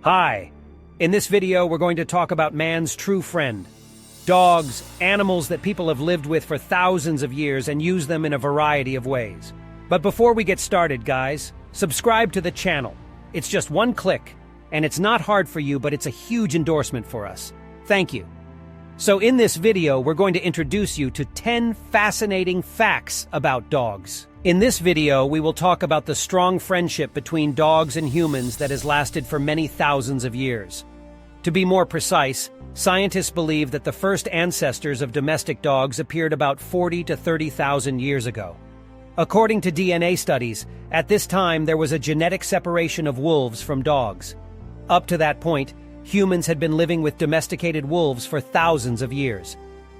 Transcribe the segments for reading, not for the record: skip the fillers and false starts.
Hi! In this video, we're going to talk about man's true friend. Dogs, animals that people have lived with for thousands of years and use them in a variety of ways. But before we get started, guys, subscribe to the channel. It's just one click, and it's not hard for you, but it's a huge endorsement for us. Thank you. So in this video, we're going to introduce you to 10 fascinating facts about dogs. In this video, we will talk about the strong friendship between dogs and humans that has lasted for many thousands of years. To be more precise, scientists believe that the first ancestors of domestic dogs appeared about 40 to 30,000 years ago. According to DNA studies, at this time there was a genetic separation of wolves from dogs. Up to that point, humans had been living with domesticated wolves for thousands of years.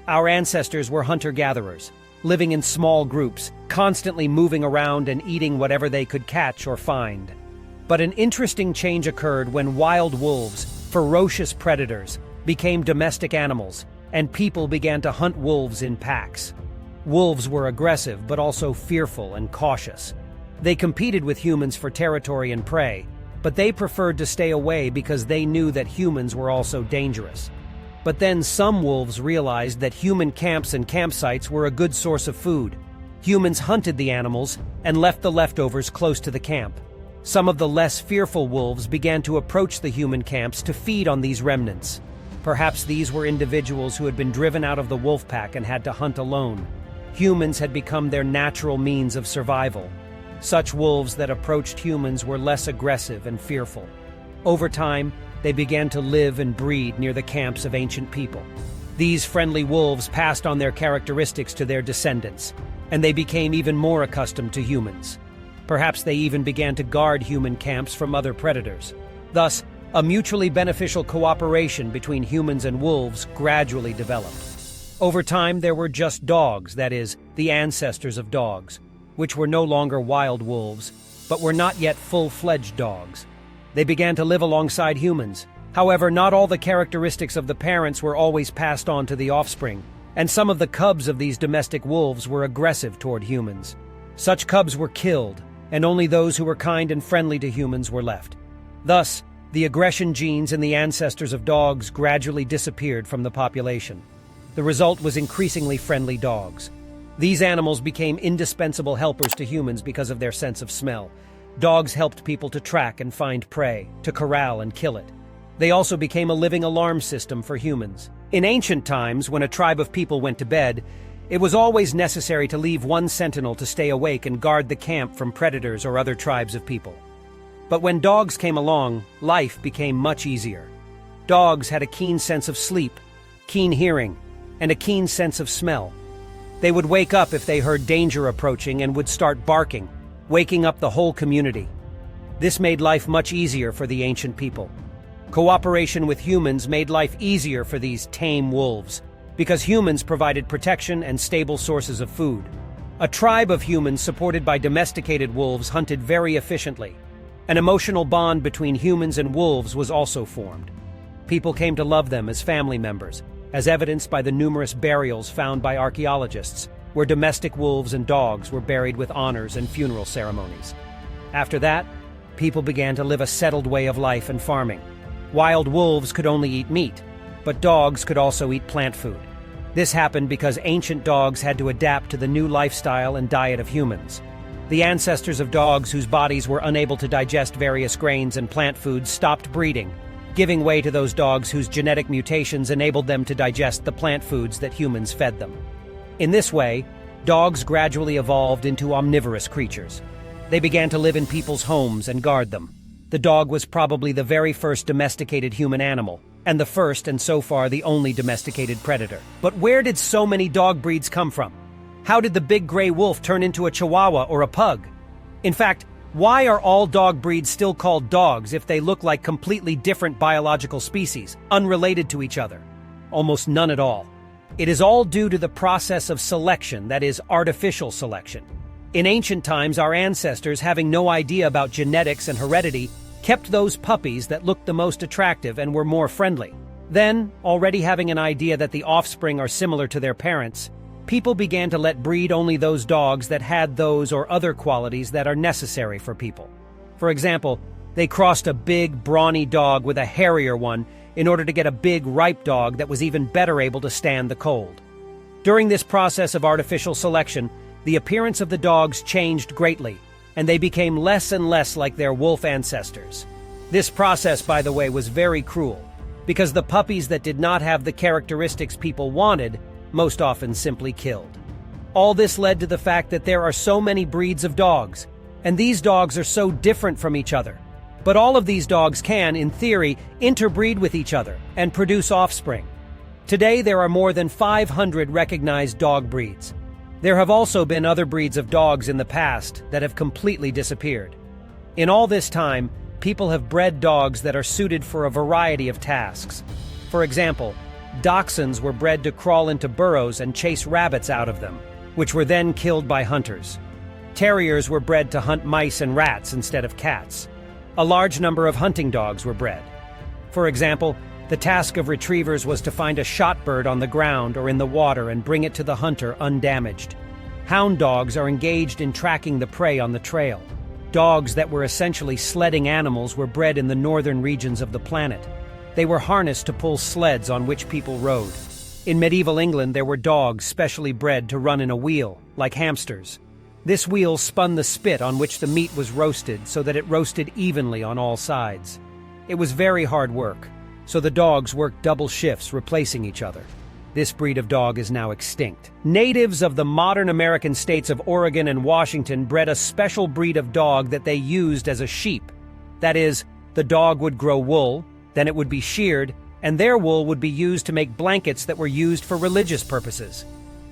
Our ancestors were hunter-gatherers, living in small groups, constantly moving around and eating whatever they could catch or find. But an interesting change occurred when wild wolves, ferocious predators, became domestic animals, and people began to hunt wolves in packs. Wolves were aggressive but also fearful and cautious. They competed with humans for territory and prey, but they preferred to stay away because they knew that humans were also dangerous. But then some wolves realized that human camps and campsites were a good source of food. Humans hunted the animals and left the leftovers close to the camp. Some of the less fearful wolves began to approach the human camps to feed on these remnants. Perhaps these were individuals who had been driven out of the wolf pack and had to hunt alone. Humans had become their natural means of survival. Such wolves that approached humans were less aggressive and fearful. Over time, they began to live and breed near the camps of ancient people. These friendly wolves passed on their characteristics to their descendants, and they became even more accustomed to humans. Perhaps they even began to guard human camps from other predators. Thus, a mutually beneficial cooperation between humans and wolves gradually developed. Over time, there were just dogs, that is, the ancestors of dogs, which were no longer wild wolves, but were not yet full-fledged dogs. They began to live alongside humans. However, not all the characteristics of the parents were always passed on to the offspring, and some of the cubs of these domestic wolves were aggressive toward humans. Such cubs were killed, and only those who were kind and friendly to humans were left. Thus, the aggression genes in the ancestors of dogs gradually disappeared from the population. The result was increasingly friendly dogs. These animals became indispensable helpers to humans because of their sense of smell. Dogs helped people to track and find prey, to corral and kill it. They also became a living alarm system for humans. In ancient times, when a tribe of people went to bed, it was always necessary to leave one sentinel to stay awake and guard the camp from predators or other tribes of people. But when dogs came along, life became much easier. Dogs had a keen sense of sleep, keen hearing, and a keen sense of smell. They would wake up if they heard danger approaching and would start barking, waking up the whole community. This made life much easier for the ancient people. Cooperation with humans made life easier for these tame wolves, because humans provided protection and stable sources of food. A tribe of humans supported by domesticated wolves hunted very efficiently. An emotional bond between humans and wolves was also formed. People came to love them as family members, as evidenced by the numerous burials found by archaeologists, where domestic wolves and dogs were buried with honors and funeral ceremonies. After that, people began to live a settled way of life and farming. Wild wolves could only eat meat, but dogs could also eat plant food. This happened because ancient dogs had to adapt to the new lifestyle and diet of humans. The ancestors of dogs whose bodies were unable to digest various grains and plant foods stopped breeding, giving way to those dogs whose genetic mutations enabled them to digest the plant foods that humans fed them. In this way, dogs gradually evolved into omnivorous creatures. They began to live in people's homes and guard them. The dog was probably the very first domesticated human animal, and the first and so far the only domesticated predator. But where did so many dog breeds come from? How did the big gray wolf turn into a Chihuahua or a pug? In fact, why are all dog breeds still called dogs if they look like completely different biological species, unrelated to each other? Almost none at all. It is all due to the process of selection, that is, artificial selection. In ancient times, our ancestors, having no idea about genetics and heredity, kept those puppies that looked the most attractive and were more friendly. Then, already having an idea that the offspring are similar to their parents, people began to let breed only those dogs that had those or other qualities that are necessary for people. For example, They crossed a big, brawny dog with a hairier one in order to get a big, ripe dog that was even better able to stand the cold. During this process of artificial selection, the appearance of the dogs changed greatly, and they became less and less like their wolf ancestors. This process, by the way, was very cruel, because the puppies that did not have the characteristics people wanted most often simply killed. All this led to the fact that there are so many breeds of dogs, and these dogs are so different from each other. But all of these dogs can, in theory, interbreed with each other and produce offspring. Today, there are more than 500 recognized dog breeds. There have also been other breeds of dogs in the past that have completely disappeared. In all this time, people have bred dogs that are suited for a variety of tasks. For example, dachshunds were bred to crawl into burrows and chase rabbits out of them, which were then killed by hunters. Terriers were bred to hunt mice and rats instead of cats. A large number of hunting dogs were bred. For example, the task of retrievers was to find a shot bird on the ground or in the water and bring it to the hunter undamaged. Hound dogs are engaged in tracking the prey on the trail. Dogs that were essentially sledding animals were bred in the northern regions of the planet. They were harnessed to pull sleds on which people rode. In medieval England, there were dogs specially bred to run in a wheel, like hamsters. This wheel spun the spit on which the meat was roasted so that it roasted evenly on all sides. It was very hard work, so the dogs worked double shifts replacing each other. This breed of dog is now extinct. Natives of the modern American states of Oregon and Washington bred a special breed of dog that they used as a sheep. That is, the dog would grow wool, then it would be sheared, and their wool would be used to make blankets that were used for religious purposes.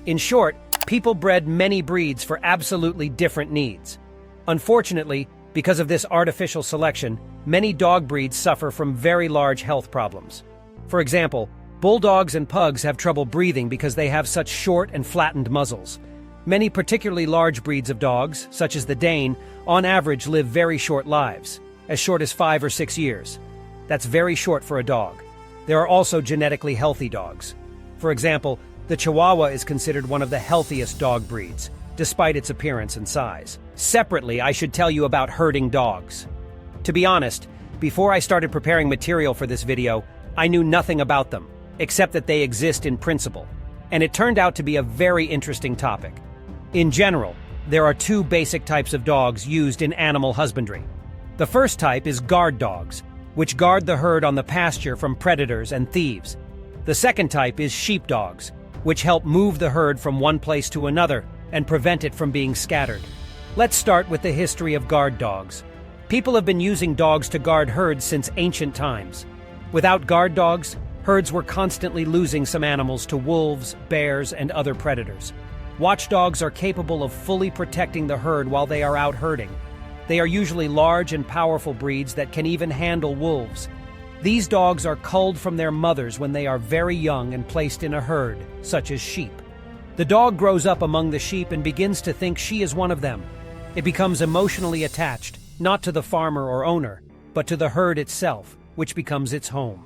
In short, people bred many breeds for absolutely different needs. Unfortunately, because of this artificial selection, many dog breeds suffer from very large health problems. For example, bulldogs and pugs have trouble breathing because they have such short and flattened muzzles. Many particularly large breeds of dogs, such as the Dane, on average live very short lives, as short as 5 or 6 years. That's very short for a dog. There are also genetically healthy dogs. For example, the Chihuahua is considered one of the healthiest dog breeds, despite its appearance and size. Separately, I should tell you about herding dogs. To be honest, before I started preparing material for this video, I knew nothing about them, except that they exist in principle. And it turned out to be a very interesting topic. In general, there are 2 basic types of dogs used in animal husbandry. The first type is guard dogs, which guard the herd on the pasture from predators and thieves. The second type is sheepdogs, which help move the herd from one place to another and prevent it from being scattered. Let's start with the history of guard dogs. People have been using dogs to guard herds since ancient times. Without guard dogs, herds were constantly losing some animals to wolves, bears, and other predators. Watchdogs are capable of fully protecting the herd while they are out herding. They are usually large and powerful breeds that can even handle wolves. These dogs are culled from their mothers when they are very young and placed in a herd, such as sheep. The dog grows up among the sheep and begins to think she is one of them. It becomes emotionally attached, not to the farmer or owner, but to the herd itself, which becomes its home.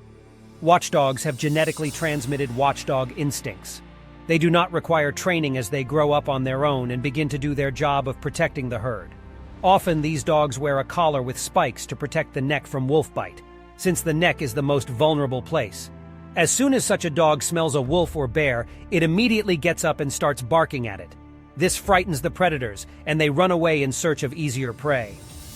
Watchdogs have genetically transmitted watchdog instincts. They do not require training as they grow up on their own and begin to do their job of protecting the herd. Often these dogs wear a collar with spikes to protect the neck from wolf bite, since the neck is the most vulnerable place. As soon as such a dog smells a wolf or bear, it immediately gets up and starts barking at it. This frightens the predators, and they run away in search of easier prey.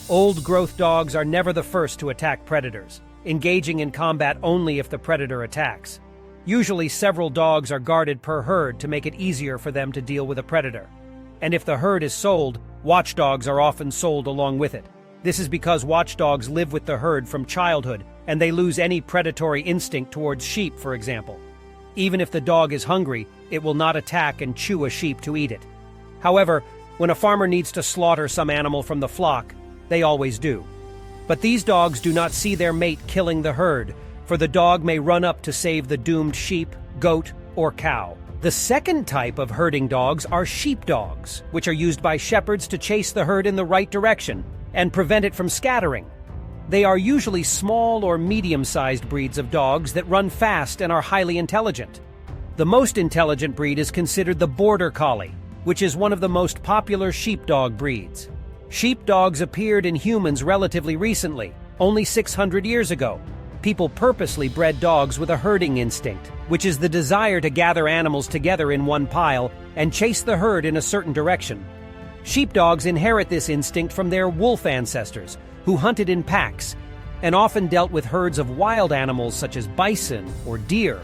Old-growth dogs are never the first to attack predators, engaging in combat only if the predator attacks. Usually several dogs are guarded per herd to make it easier for them to deal with a predator. And if the herd is sold, watchdogs are often sold along with it. This is because watchdogs live with the herd from childhood, and they lose any predatory instinct towards sheep, for example. Even if the dog is hungry, it will not attack and chew a sheep to eat it. However, when a farmer needs to slaughter some animal from the flock, they always do. But these dogs do not see their mate killing the herd, for the dog may run up to save the doomed sheep, goat, or cow. The second type of herding dogs are sheepdogs, which are used by shepherds to chase the herd in the right direction and prevent it from scattering. They are usually small or medium-sized breeds of dogs that run fast and are highly intelligent. The most intelligent breed is considered the Border Collie, which is one of the most popular sheepdog breeds. Sheepdogs appeared in humans relatively recently, Only 600 years ago, people purposely bred dogs with a herding instinct, which is the desire to gather animals together in one pile and chase the herd in a certain direction. Sheepdogs inherit this instinct from their wolf ancestors, who hunted in packs and often dealt with herds of wild animals such as bison or deer.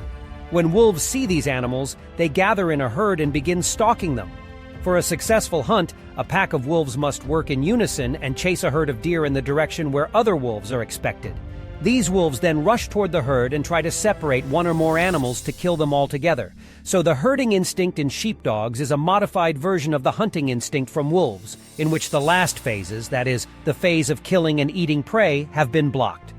When wolves see these animals, they gather in a herd and begin stalking them. For a successful hunt, a pack of wolves must work in unison and chase a herd of deer in the direction where other wolves are expected. These wolves then rush toward the herd and try to separate one or more animals to kill them all together. So the herding instinct in sheepdogs is a modified version of the hunting instinct from wolves, in which the last phases, that is, the phase of killing and eating prey, have been blocked.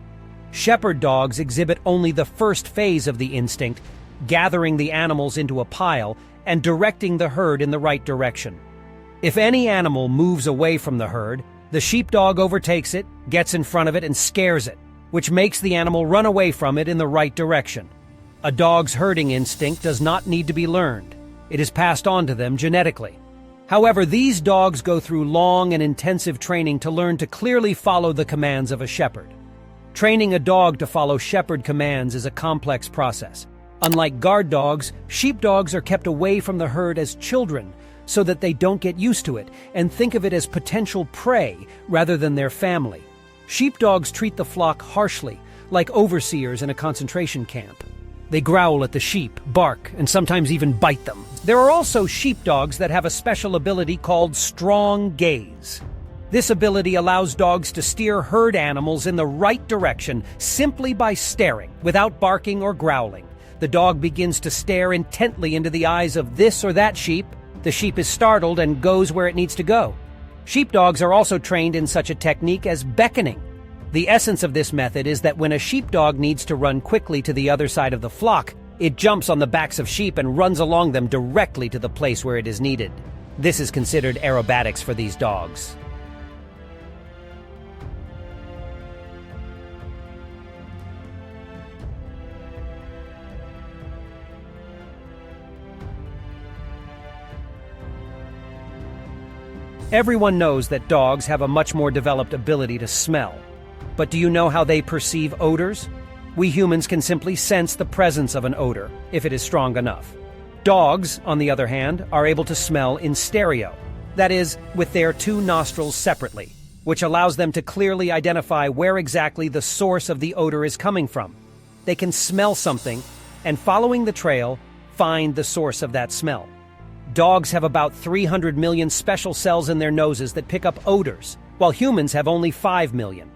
Shepherd dogs exhibit only the first phase of the instinct, gathering the animals into a pile and directing the herd in the right direction. If any animal moves away from the herd, the sheepdog overtakes it, gets in front of it, and scares it, which makes the animal run away from it in the right direction. A dog's herding instinct does not need to be learned. It is passed on to them genetically. However, these dogs go through long and intensive training to learn to clearly follow the commands of a shepherd. Training a dog to follow shepherd commands is a complex process. Unlike guard dogs, sheepdogs are kept away from the herd as children so that they don't get used to it and think of it as potential prey rather than their family. Sheepdogs treat the flock harshly, like overseers in a concentration camp. They growl at the sheep, bark, and sometimes even bite them. There are also sheepdogs that have a special ability called strong gaze. This ability allows dogs to steer herd animals in the right direction simply by staring, without barking or growling. The dog begins to stare intently into the eyes of this or that sheep. The sheep is startled and goes where it needs to go. Sheepdogs are also trained in such a technique as beckoning. The essence of this method is that when a sheepdog needs to run quickly to the other side of the flock, it jumps on the backs of sheep and runs along them directly to the place where it is needed. This is considered aerobatics for these dogs. Everyone knows that dogs have a much more developed ability to smell. But do you know how they perceive odors? We humans can simply sense the presence of an odor, if it is strong enough. Dogs, on the other hand, are able to smell in stereo, that is, with their two nostrils separately, which allows them to clearly identify where exactly the source of the odor is coming from. They can smell something, and following the trail, find the source of that smell. Dogs have about 300 million special cells in their noses that pick up odors, while humans have only 5 million.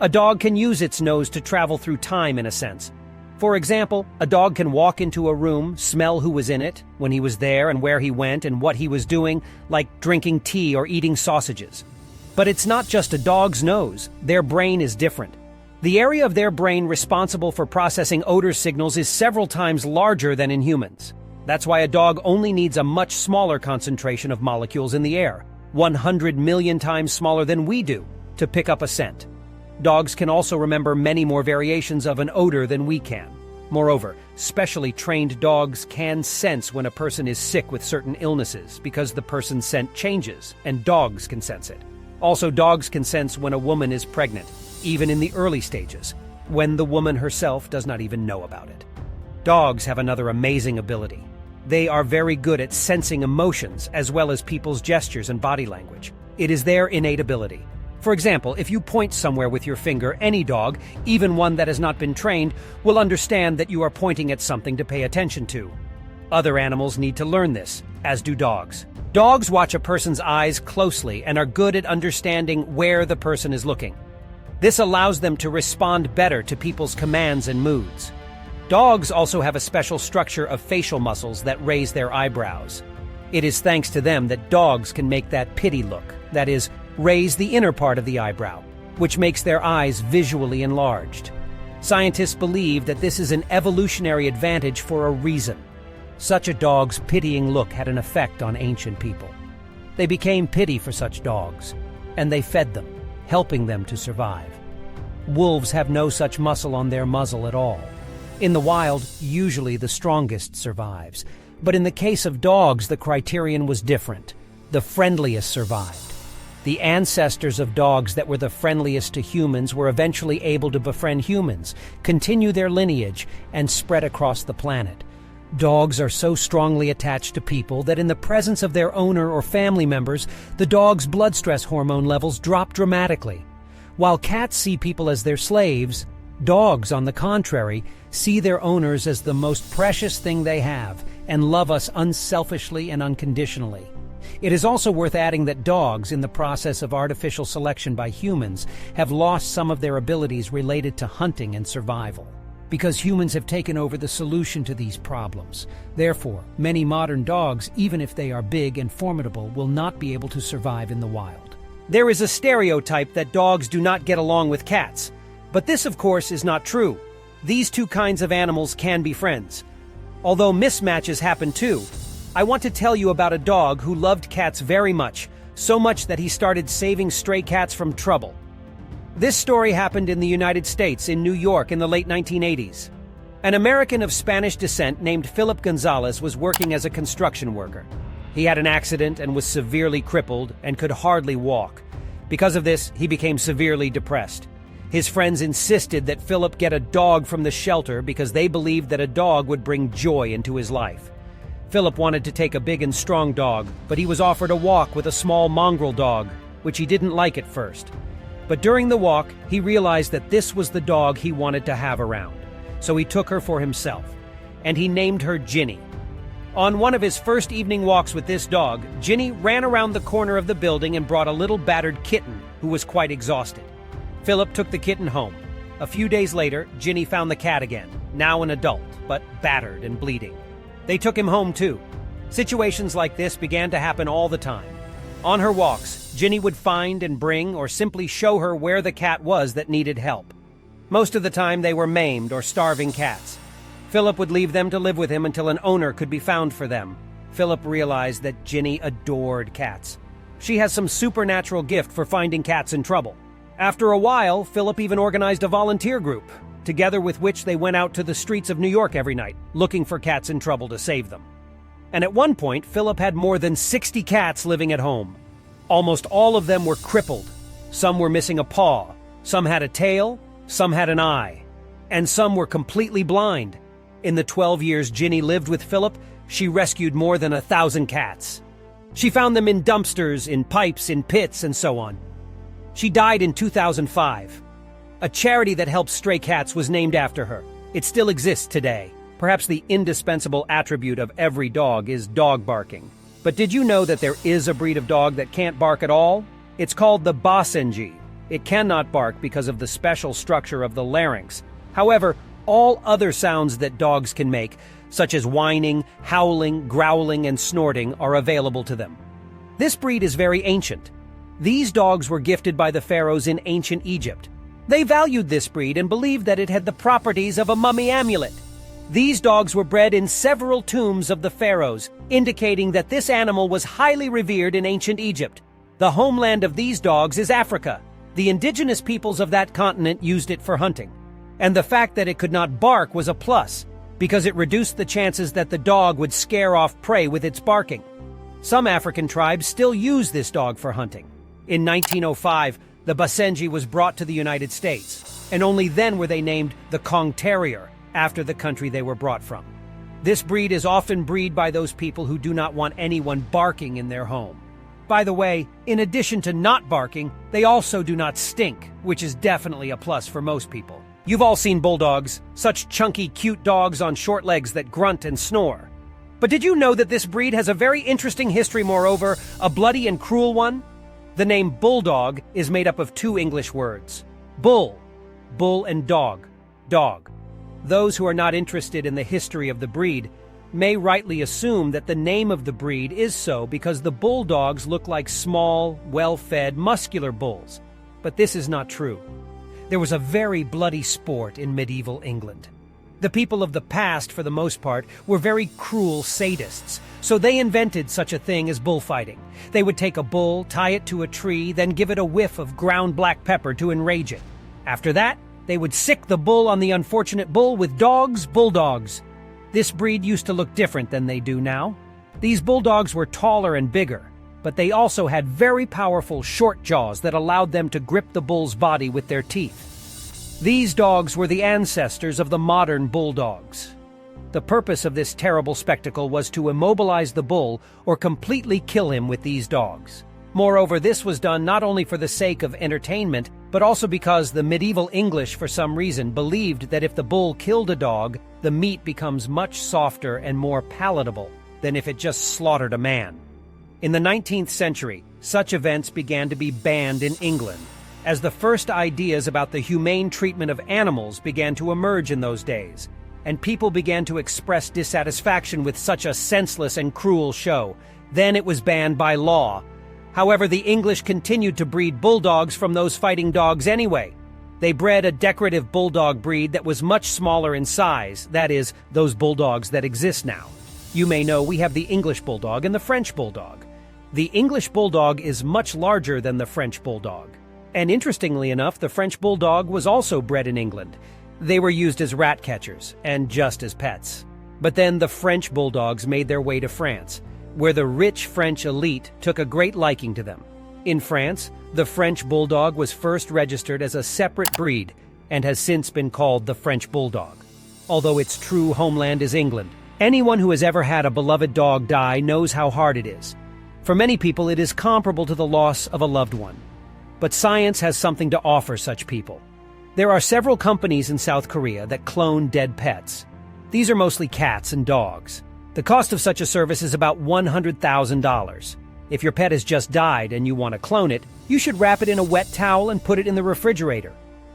A dog can use its nose to travel through time in a sense. For example, a dog can walk into a room, smell who was in it, when he was there and where he went and what he was doing, like drinking tea or eating sausages. But it's not just a dog's nose. Their brain is different. The area of their brain responsible for processing odor signals is several times larger than in humans. That's why a dog only needs a much smaller concentration of molecules in the air, 100 million times smaller than we do, to pick up a scent. Dogs can also remember many more variations of an odor than we can. Moreover, specially trained dogs can sense when a person is sick with certain illnesses because the person's scent changes, and dogs can sense it. Also, dogs can sense when a woman is pregnant, even in the early stages, when the woman herself does not even know about it. Dogs have another amazing ability. They are very good at sensing emotions as well as people's gestures and body language. It is their innate ability. For example, if you point somewhere with your finger, any dog, even one that has not been trained, will understand that you are pointing at something to pay attention to. Other animals need to learn this, as do dogs. Dogs watch a person's eyes closely and are good at understanding where the person is looking. This allows them to respond better to people's commands and moods. Dogs also have a special structure of facial muscles that raise their eyebrows. It is thanks to them that dogs can make that pity look, that is, raise the inner part of the eyebrow, which makes their eyes visually enlarged. Scientists believe that this is an evolutionary advantage for a reason. Such a dog's pitying look had an effect on ancient people. They became pity for such dogs, and they fed them, helping them to survive. Wolves have no such muscle on their muzzle at all. In the wild, usually the strongest survives. But in the case of dogs, the criterion was different. The friendliest survived. The ancestors of dogs that were the friendliest to humans were eventually able to befriend humans, continue their lineage, and spread across the planet. Dogs are so strongly attached to people that in the presence of their owner or family members, the dog's blood stress hormone levels drop dramatically. While cats see people as their slaves, dogs, on the contrary, see their owners as the most precious thing they have and love us unselfishly and unconditionally. It is also worth adding that dogs, in the process of artificial selection by humans, have lost some of their abilities related to hunting and survival, because humans have taken over the solution to these problems. Therefore, many modern dogs, even if they are big and formidable, will not be able to survive in the wild. There is a stereotype that dogs do not get along with cats, but this, of course, is not true. These two kinds of animals can be friends. Although mismatches happen too, I want to tell you about a dog who loved cats very much, so much that he started saving stray cats from trouble. This story happened in the United States, in New York, in the late 1980s. An American of Spanish descent named Philip Gonzalez was working as a construction worker. He had an accident and was severely crippled and could hardly walk. Because of this, he became severely depressed. His friends insisted that Philip get a dog from the shelter because they believed that a dog would bring joy into his life. Philip wanted to take a big and strong dog, but he was offered a walk with a small mongrel dog, which he didn't like at first. But during the walk, he realized that this was the dog he wanted to have around. So he took her for himself, and he named her Ginny. On one of his first evening walks with this dog, Ginny ran around the corner of the building and brought a little battered kitten who was quite exhausted. Philip took the kitten home. A few days later, Ginny found the cat again, now an adult, but battered and bleeding. They took him home too. Situations like this began to happen all the time. On her walks, Ginny would find and bring or simply show her where the cat was that needed help. Most of the time they were maimed or starving cats. Philip would leave them to live with him until an owner could be found for them. Philip realized that Ginny adored cats. She has some supernatural gift for finding cats in trouble. After a while, Philip even organized a volunteer group, together with which they went out to the streets of New York every night, looking for cats in trouble to save them. And at one point, Philip had more than 60 cats living at home. Almost all of them were crippled. Some were missing a paw, some had a tail, some had an eye, and some were completely blind. In the 12 years Ginny lived with Philip, she rescued more than 1,000 cats. She found them in dumpsters, in pipes, in pits, and so on. She died in 2005. A charity that helps stray cats was named after her. It still exists today. Perhaps the indispensable attribute of every dog is dog barking. But did you know that there is a breed of dog that can't bark at all? It's called the Basenji. It cannot bark because of the special structure of the larynx. However, all other sounds that dogs can make, such as whining, howling, growling, and snorting, are available to them. This breed is very ancient. These dogs were gifted by the pharaohs in ancient Egypt. They valued this breed and believed that it had the properties of a mummy amulet. These dogs were bred in several tombs of the pharaohs, indicating that this animal was highly revered in ancient Egypt. The homeland of these dogs is Africa. The indigenous peoples of that continent used it for hunting. And the fact that it could not bark was a plus, because it reduced the chances that the dog would scare off prey with its barking. Some African tribes still use this dog for hunting. In 1905, the Basenji was brought to the United States, and only then were they named the Kong Terrier, after the country they were brought from. This breed is often bred by those people who do not want anyone barking in their home. By the way, in addition to not barking, they also do not stink, which is definitely a plus for most people. You've all seen bulldogs, such chunky, cute dogs on short legs that grunt and snore. But did you know that this breed has a very interesting history, moreover, a bloody and cruel one? The name Bulldog is made up of two English words. Bull, and dog, dog. Those who are not interested in the history of the breed may rightly assume that the name of the breed is so because the bulldogs look like small, well-fed, muscular bulls. But this is not true. There was a very bloody sport in medieval England. The people of the past, for the most part, were very cruel sadists, so they invented such a thing as bullfighting. They would take a bull, tie it to a tree, then give it a whiff of ground black pepper to enrage it. After that, they would sick the bull on the unfortunate bull with bulldogs. This breed used to look different than they do now. These bulldogs were taller and bigger. but they also had very powerful short jaws that allowed them to grip the bull's body with their teeth. These dogs were the ancestors of the modern bulldogs. The purpose of this terrible spectacle was to immobilize the bull or completely kill him with these dogs. Moreover, this was done not only for the sake of entertainment, but also because the medieval English, for some reason, believed that if the bull killed a dog, the meat becomes much softer and more palatable than if it just slaughtered a man. In the 19th century, such events began to be banned in England, as the first ideas about the humane treatment of animals began to emerge in those days, and people began to express dissatisfaction with such a senseless and cruel show. Then it was banned by law. However, the English continued to breed bulldogs from those fighting dogs anyway. They bred a decorative bulldog breed that was much smaller in size, that is, those bulldogs that exist now. You may know we have the English bulldog and the French bulldog. The English bulldog is much larger than the French bulldog. And interestingly enough, the French bulldog was also bred in England. They were used as rat catchers and just as pets. But then the French bulldogs made their way to France, where the rich French elite took a great liking to them. In France, the French bulldog was first registered as a separate breed and has since been called the French bulldog. Although its true homeland is England, anyone who has ever had a beloved dog die knows how hard it is. For many people, it is comparable to the loss of a loved one. But science has something to offer such people. There are several companies in South Korea that clone dead pets. These are mostly cats and dogs. The cost of such a service is about $100,000. If your pet has just died and you want to clone it, you should wrap it in a wet towel and put it in the refrigerator.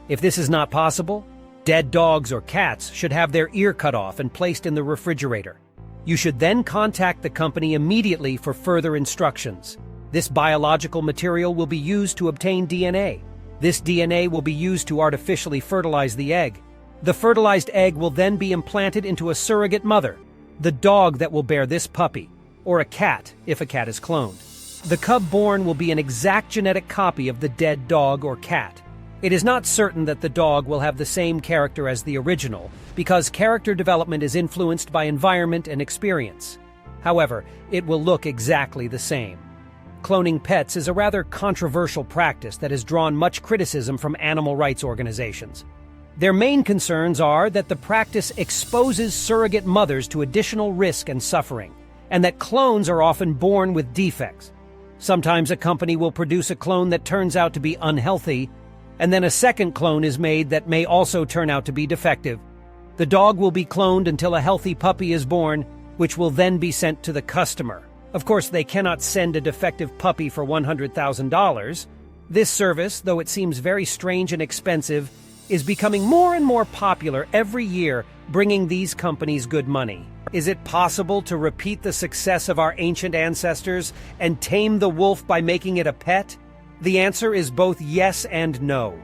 If this is not possible, dead dogs or cats should have their ear cut off and placed in the refrigerator. You should then contact the company immediately for further instructions. This biological material will be used to obtain DNA. This DNA will be used to artificially fertilize the egg. The fertilized egg will then be implanted into a surrogate mother, the dog that will bear this puppy, or a cat if a cat is cloned. The cub born will be an exact genetic copy of the dead dog or cat. It is not certain that the dog will have the same character as the original, because character development is influenced by environment and experience. However, it will look exactly the same. Cloning pets is a rather controversial practice that has drawn much criticism from animal rights organizations. Their main concerns are that the practice exposes surrogate mothers to additional risk and suffering, and that clones are often born with defects. Sometimes a company will produce a clone that turns out to be unhealthy, and then a second clone is made that may also turn out to be defective. The dog will be cloned until a healthy puppy is born, which will then be sent to the customer. Of course, they cannot send a defective puppy for $100,000. This service, though it seems very strange and expensive, is becoming more and more popular every year, bringing these companies good money. Is it possible to repeat the success of our ancient ancestors and tame the wolf by making it a pet? The answer is both yes and no.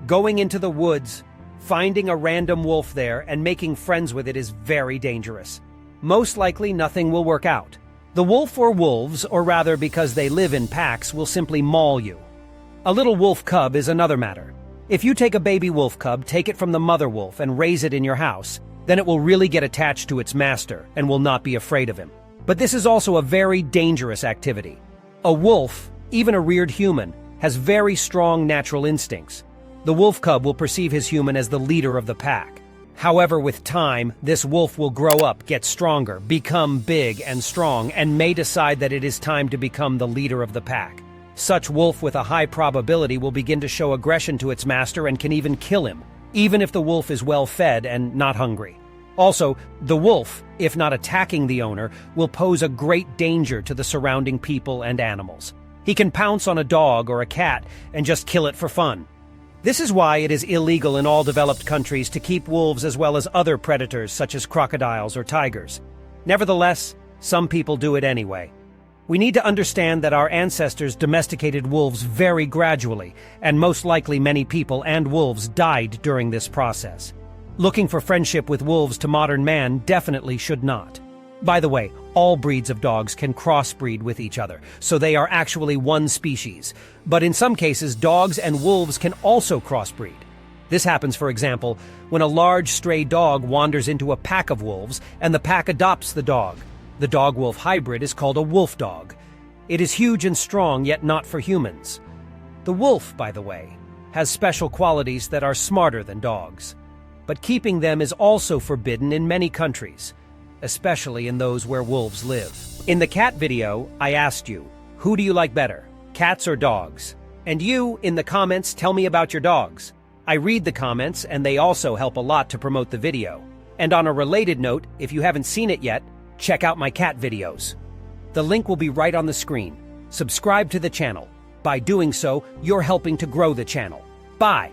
Going into the woods, finding a random wolf there, and making friends with it is very dangerous. Most likely nothing will work out. The wolf or wolves, or rather because they live in packs, will simply maul you. A little wolf cub is another matter. If you take a baby wolf cub, take it from the mother wolf, and raise it in your house, then it will really get attached to its master and will not be afraid of him. But this is also a very dangerous activity. A wolf, even a reared human, has very strong natural instincts. The wolf cub will perceive his human as the leader of the pack. However, with time, this wolf will grow up, get stronger, become big and strong, and may decide that it is time to become the leader of the pack. Such wolf with a high probability will begin to show aggression to its master and can even kill him, even if the wolf is well fed and not hungry. Also, the wolf, if not attacking the owner, will pose a great danger to the surrounding people and animals. He can pounce on a dog or a cat and just kill it for fun. This is why it is illegal in all developed countries to keep wolves as well as other predators such as crocodiles or tigers. Nevertheless, some people do it anyway. We need to understand that our ancestors domesticated wolves very gradually, and most likely many people and wolves died during this process. Looking for friendship with wolves to modern man definitely should not. By the way, all breeds of dogs can crossbreed with each other, so they are actually one species. But in some cases, dogs and wolves can also crossbreed. This happens, for example, when a large stray dog wanders into a pack of wolves and the pack adopts the dog. The dog-wolf hybrid is called a wolf dog. It is huge and strong, yet not for humans. The wolf, by the way, has special qualities that are smarter than dogs. But keeping them is also forbidden in many countries, especially in those where wolves live. In the cat video, I asked you, who do you like better, cats or dogs? And you, in the comments, tell me about your dogs. I read the comments, and they also help a lot to promote the video. And on a related note, if you haven't seen it yet, check out my cat videos. The link will be right on the screen. Subscribe to the channel. By doing so, you're helping to grow the channel. Bye!